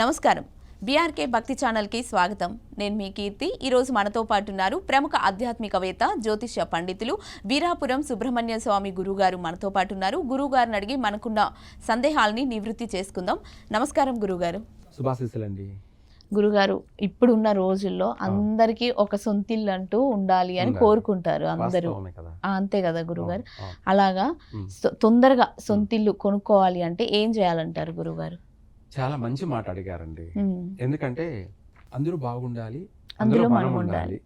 నమస్కారం. బీఆర్కే భక్తి ఛానల్కి స్వాగతం. నేను మీ కీర్తి. ఈరోజు మనతో పాటు ఉన్నారు ప్రముఖ ఆధ్యాత్మికవేత్త, జ్యోతిష్య పండితులు వీరాపురం సుబ్రహ్మణ్య స్వామి గురుగారు మనతో పాటు ఉన్నారు. గురుగారిని అడిగి మనకున్న సందేహాలని నివృత్తి చేసుకుందాం. నమస్కారం గురుగారు. శుభాశీస్సులండి. గురుగారు, ఇప్పుడున్న రోజుల్లో అందరికీ ఒక సొంతిల్లు అంటూ ఉండాలి అని కోరుకుంటారు అందరూ. అంతే కదా గురుగారు? అలాగా తొందరగా సొంతిల్లు కొనుక్కోవాలి అంటే ఏం చేయాలంటారు గురుగారు? చాలా మంచి మాట అడిగారండి. ఎందుకంటే అందరూ బాగుండాలి, అందులో మనం ఉండాలి.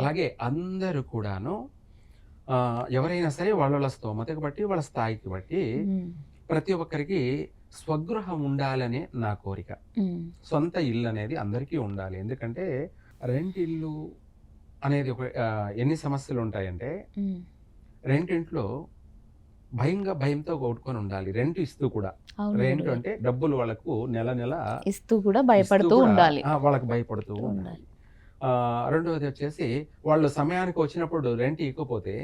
అలాగే అందరూ కూడాను ఎవరైనా సరే వాళ్ళ స్తోమతకి బట్టి వాళ్ళ స్థాయికి బట్టి ప్రతి ఒక్కరికి స్వగృహం ఉండాలనే నా కోరిక. సొంత ఇల్లు అనేది అందరికీ ఉండాలి. ఎందుకంటే రెంట్ ఇల్లు అనేది ఒక ఎన్ని సమస్యలు ఉంటాయంటే, రెంటింట్లో భయంతో కొట్టుకొని ఉండాలి. రెంట్ ఇస్తూ కూడా, రెంట్ అంటే డబ్బులు వాళ్ళకు నెల నెల ఇస్తూ కూడా భయపడుతూ ఉండాలి, వాళ్ళకి భయపడుతూ ఉండాలి. రెండవది వచ్చేసి వాళ్ళు సమయానికి వచ్చినప్పుడు రెంట్ ఇవ్వకపోతే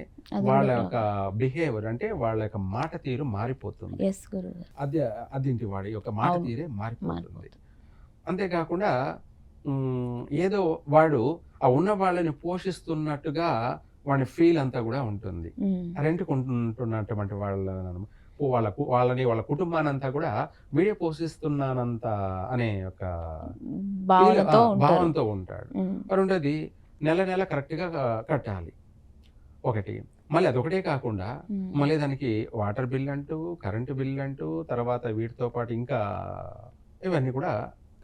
వాళ్ళ యొక్క బిహేవియర్ అంటే వాళ్ళ యొక్క మాట తీరు మారిపోతుంది. అదింటి వాడి యొక్క మాట తీరే మారిపోతుంది. అంతేకాకుండా ఏదో వాడు ఆ ఉన్న వాళ్ళని పోషిస్తున్నట్టుగా వాడి ఫీల్ అంతా కూడా ఉంటుంది. రెంట్కి ఉంటున్నటువంటి వాళ్ళని వాళ్ళ కుటుంబాన్ని అంతా కూడా వీడే పోషిస్తున్నానంత అనే ఒక భావంతో ఉంటాడు. రెండోది నెల నెల కరెక్ట్ గా కట్టాలి ఒకటి. మళ్ళీ అదొకటే కాకుండా మళ్ళీ దానికి వాటర్ బిల్ అంటూ, కరెంటు బిల్ అంటూ, తర్వాత వీటితో పాటు ఇంకా ఇవన్నీ కూడా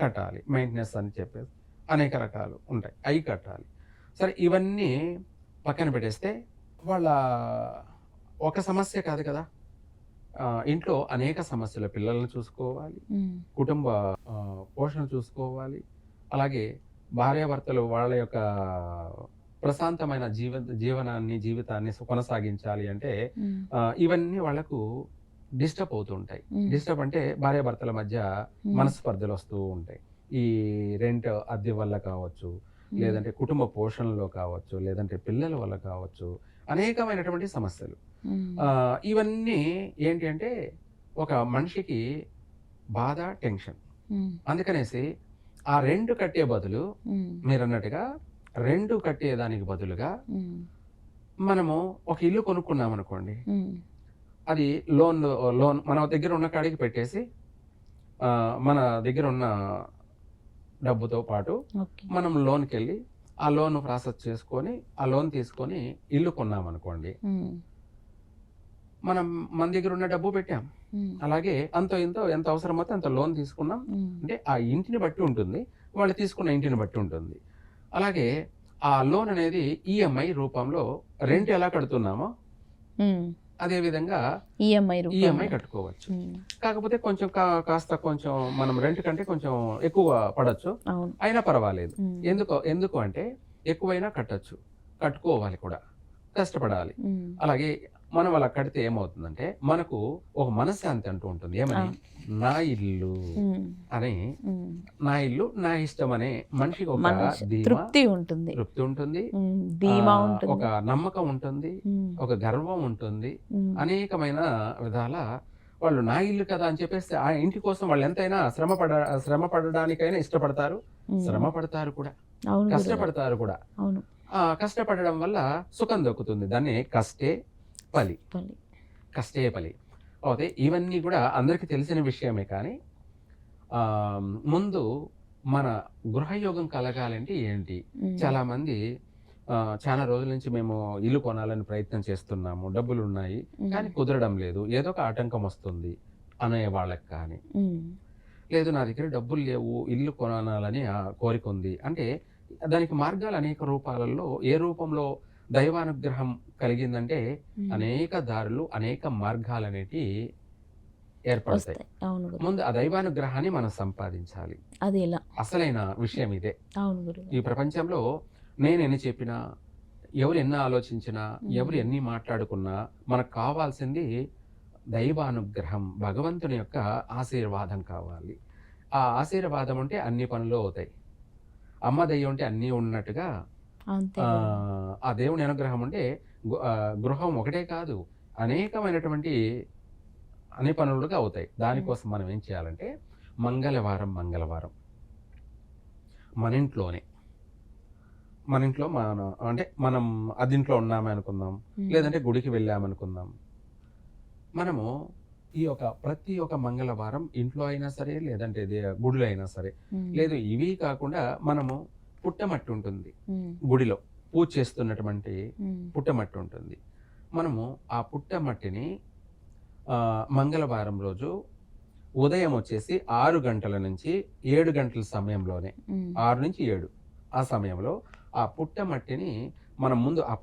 కట్టాలి. మెయింటెనెన్స్ అని చెప్పేసి అనేక రకాలు ఉంటాయి, అవి కట్టాలి. సరే, ఇవన్నీ పక్కన పెట్టేస్తే వాళ్ళ ఒక సమస్య కాదు కదా, ఇంట్లో అనేక సమస్యలు. పిల్లల్ని చూసుకోవాలి, కుటుంబ పోషణ చూసుకోవాలి, అలాగే భార్యాభర్తలు వాళ్ళ యొక్క ప్రశాంతమైన జీవితాన్ని కొనసాగించాలి అంటే ఇవన్నీ వాళ్ళకు డిస్టర్బ్ అవుతుంటాయి. డిస్టర్బ్ అంటే భార్యాభర్తల మధ్య మనస్పర్ధలు వస్తూ ఉంటాయి. ఈ రెంట్ అద్దె వల్ల కావచ్చు, లేదంటే కుటుంబ పోషణలో కావచ్చు, లేదంటే పిల్లల వల్ల కావచ్చు, అనేకమైనటువంటి సమస్యలు. ఇవన్నీ ఏంటి అంటే ఒక మనిషికి బాధ, టెన్షన్. అందుకనేసి ఆ రెంట్ కట్టే బదులు, మీరు అన్నట్టుగా రెంట్ కట్టేదానికి బదులుగా మనము ఒక ఇల్లు కొనుక్కున్నాం అనుకోండి, అది లోన్ మన దగ్గర ఉన్న కాడికి పెట్టేసి మన దగ్గర ఉన్న డబ్బుతో పాటు మనం లోన్కి వెళ్ళి ఆ లోన్ ప్రాసెస్ చేసుకొని ఆ లోన్ తీసుకొని ఇల్లు కొన్నాం అనుకోండి, మన దగ్గర ఉన్న డబ్బు పెట్టాం, అలాగే అంత ఇంతో ఎంత అవసరమైతే అంత లోన్ తీసుకున్నాం. అంటే ఆ ఇంటిని బట్టి ఉంటుంది, వాళ్ళు తీసుకున్న ఇంటిని బట్టి ఉంటుంది. అలాగే ఆ లోన్ అనేది ఈఎంఐ రూపంలో రెంట్ ఎలా కడుతున్నామో అదే విధంగా ఈఎంఐ కట్టుకోవచ్చు. కాకపోతే కొంచెం కొంచెం మనం రెంట్ కంటే కొంచెం ఎక్కువ పడచ్చు, అయినా పర్వాలేదు. ఎందుకు అంటే ఎక్కువైనా కట్టుకోవాలి కూడా, కష్టపడాలి. అలాగే మనం అలా కడితే ఏమవుతుందంటే మనకు ఒక మనశ్శాంతి అంటూ ఉంటుంది. ఏమని? నా ఇల్లు అని, నా ఇల్లు నా ఇష్టం అనే మనిషికి ఒక తృప్తి ఉంటుంది, ఒక నమ్మకం ఉంటుంది, ఒక గర్వం ఉంటుంది. అనేకమైన విధాల వాళ్ళు నా ఇల్లు కదా అని చెప్పేసి ఆ ఇంటి కోసం వాళ్ళు ఎంతైనా శ్రమ పడడానికైనా ఇష్టపడతారు, శ్రమ పడతారు కూడా, కష్టపడతారు కూడా. కష్టపడడం వల్ల సుఖం దొక్కుతుంది. దాన్ని కష్టే ఫలి అయితే ఇవన్నీ కూడా అందరికీ తెలిసిన విషయమే. కానీ ముందు మన గృహయోగం కలగాలంటే ఏంటి? చాలా మంది చాలా రోజుల నుంచి మేము ఇల్లు కొనాలని ప్రయత్నం చేస్తున్నాము, డబ్బులు ఉన్నాయి కానీ కుదరడం లేదు, ఏదో ఒక ఆటంకం వస్తుంది అనే వాళ్ళకి కానీ, లేదు నా దగ్గర డబ్బులు లేవు, ఇల్లు కొనాలని కోరిక ఉంది అంటే దానికి మార్గాలు అనేక రూపాలలో. ఏ రూపంలో దైవానుగ్రహం కలిగిందంటే అనేక దారులు, అనేక మార్గాలు అనేటి ఏర్పడతాయి. ముందు ఆ దైవానుగ్రహాన్ని మనం సంపాదించాలి. అసలైన విషయం ఇదే. ఈ ప్రపంచంలో నేను ఎన్ని చెప్పినా, ఎవరు ఎన్ని ఆలోచించినా, ఎవరు ఎన్ని మాట్లాడుకున్నా మనకు కావాల్సింది దైవానుగ్రహం, భగవంతుని యొక్క ఆశీర్వాదం కావాలి. ఆ ఆశీర్వాదం ఉంటే అన్ని పనులు అవుతాయి. అమ్మ దయ్యం ఉంటే అన్నీ ఉన్నట్టుగా ఆ దేవుని అనుగ్రహం ఉంటే గృహం ఒకటే కాదు, అనేకమైనటువంటి అన్ని పనులుగా అవుతాయి. దానికోసం మనం ఏం చేయాలంటే మంగళవారం మన ఇంట్లోనే, మన ఇంట్లో అంటే మనం అదింట్లో ఉన్నామే అనుకుందాం, లేదంటే గుడికి వెళ్ళామనుకుందాం. మనము ఈ ప్రతి ఒక్క మంగళవారం ఇంట్లో అయినా సరే, లేదంటే గుడిలో అయినా సరే, లేదు ఇవి కాకుండా మనము పుట్టమట్టి ఉంటుంది గుడిలో, పూజ చేస్తున్నటువంటి పుట్టమట్టి ఉంటుంది. మనము ఆ పుట్టమట్టిని మంగళవారం రోజు ఉదయం వచ్చేసి 6 గంటల నుంచి 7 గంటల సమయంలోనే, 6 నుంచి 7 ఆ సమయంలో ఆ పుట్టమట్టిని మనం ముందు ఆ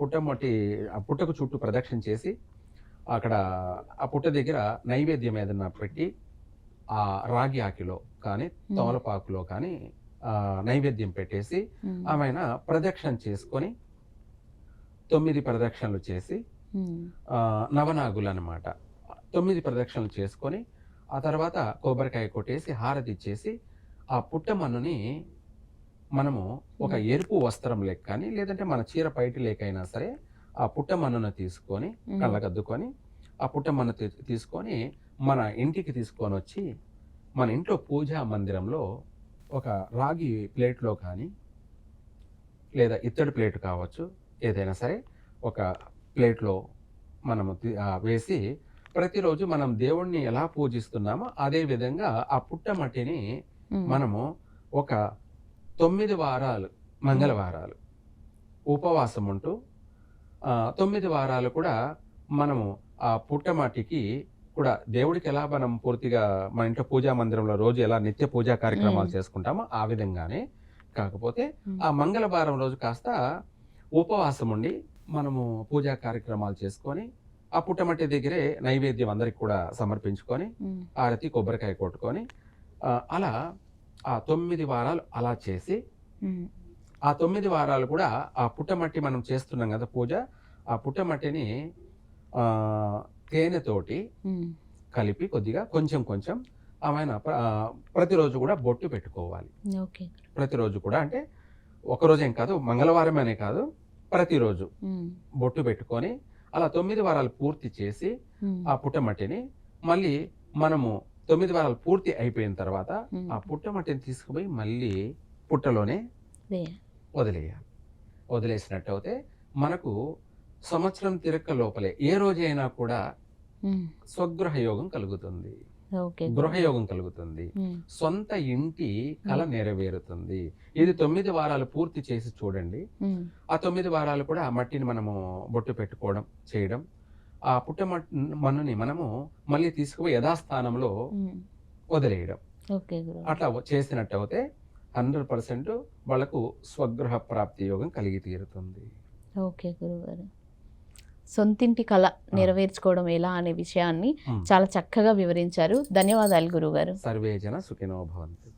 పుట్టకు చుట్టూ ప్రదక్షిణ చేసి, అక్కడ ఆ పుట్ట దగ్గర నైవేద్యం ఏదన్నా పెట్టి, ఆ రాగి ఆకిలో కానీ తమలపాకులో కానీ నైవేద్యం పెట్టేసి ఆమెన ప్రదక్షిణ చేసుకొని 9 ప్రదక్షిణలు చేసి, నవనాగులు అన్నమాట, 9 ప్రదక్షిణలు చేసుకొని ఆ తర్వాత కొబ్బరికాయ కొట్టేసి హారతి ఇచ్చేసి, ఆ పుట్టమన్నుని మనము ఒక ఎరుపు వస్త్రం లేక కానీ, లేదంటే మన చీర పైటి లేకైనా సరే, ఆ పుట్టమన్నును తీసుకొని కళ్ళకద్దుకొని ఆ పుట్టమన్ను తీసుకొని మన ఇంటికి తీసుకొని వచ్చి, మన ఇంట్లో పూజా మందిరంలో ఒక రాగి ప్లేట్లో కానీ, లేదా ఇత్తడి ప్లేట్ కావచ్చు, ఏదైనా సరే ఒక ప్లేట్లో మనము వేసి, ప్రతిరోజు మనం దేవుణ్ణి ఎలా పూజిస్తున్నామో అదే విధంగా ఆ పుట్టమట్టిని మనము ఒక 9 వారాలు, మంగళవారాలు ఉపవాసం ఉంటూ 9 వారాలు కూడా మనము ఆ పుట్టమట్టికి కూడా దేవుడికి ఎలా మనం పూర్తిగా మన ఇంట్లో పూజా మందిరంలో రోజు ఎలా నిత్య పూజా కార్యక్రమాలు చేసుకుంటామో ఆ విధంగానే, కాకపోతే ఆ మంగళవారం రోజు కాస్త ఉపవాసం ఉండి మనము పూజా కార్యక్రమాలు చేసుకొని, ఆ పుట్టమట్టి దగ్గరే నైవేద్యం అందరికి కూడా సమర్పించుకొని, ఆరతి కొబ్బరికాయ కొట్టుకొని, అలా ఆ 9 వారాలు అలా చేసి, ఆ 9 వారాలు కూడా ఆ పుట్టమట్టి మనం చేస్తున్నాం కదా పూజ, ఆ పుట్టమట్టిని తేనెతోటి కలిపి కొద్దిగా కొంచెం ఆమెన ప్రతిరోజు కూడా బొట్టు పెట్టుకోవాలి. ప్రతిరోజు కూడా, అంటే ఒకరోజేం కాదు, మంగళవారం అనే కాదు, ప్రతిరోజు బొట్టు పెట్టుకొని అలా 9 వారాలు పూర్తి చేసి, ఆ పుట్టమట్టిని మళ్ళీ మనము 9 వారాలు పూర్తి అయిపోయిన తర్వాత ఆ పుట్టమట్టిని తీసుకుపోయి మళ్ళీ పుట్టలోనే వదిలేయాలి. వదిలేసినట్టు అయితే మనకు సంవత్సరం తిరక్క లోపలే ఏ రోజైనా కూడా స్వగృహయోగం కలుగుతుంది, గృహయోగం కలుగుతుంది, సొంత ఇంటి కల నెరవేరుతుంది. ఇది 9 వారాలు పూర్తి చేసి చూడండి. ఆ 9 వారాలు కూడా ఆ మట్టిని మనము బొట్టు పెట్టుకోవడం చేయడం, ఆ మన్నుని మనము మళ్ళీ తీసుకుపోయి యథాస్థానంలో వదిలేయడం, అట్లా చేసినట్టు అయితే 100% వాళ్ళకు స్వగృహ ప్రాప్తి యోగం కలిగి తీరుతుంది. ఓకే గురుగారు, సొంతింటి కళ నెరవేర్చుకోవడం ఎలా అనే విషయాన్ని చాలా చక్కగా వివరించారు. ధన్యవాదాలు గురుగారు. సర్వే జన సుఖినో భవంతు.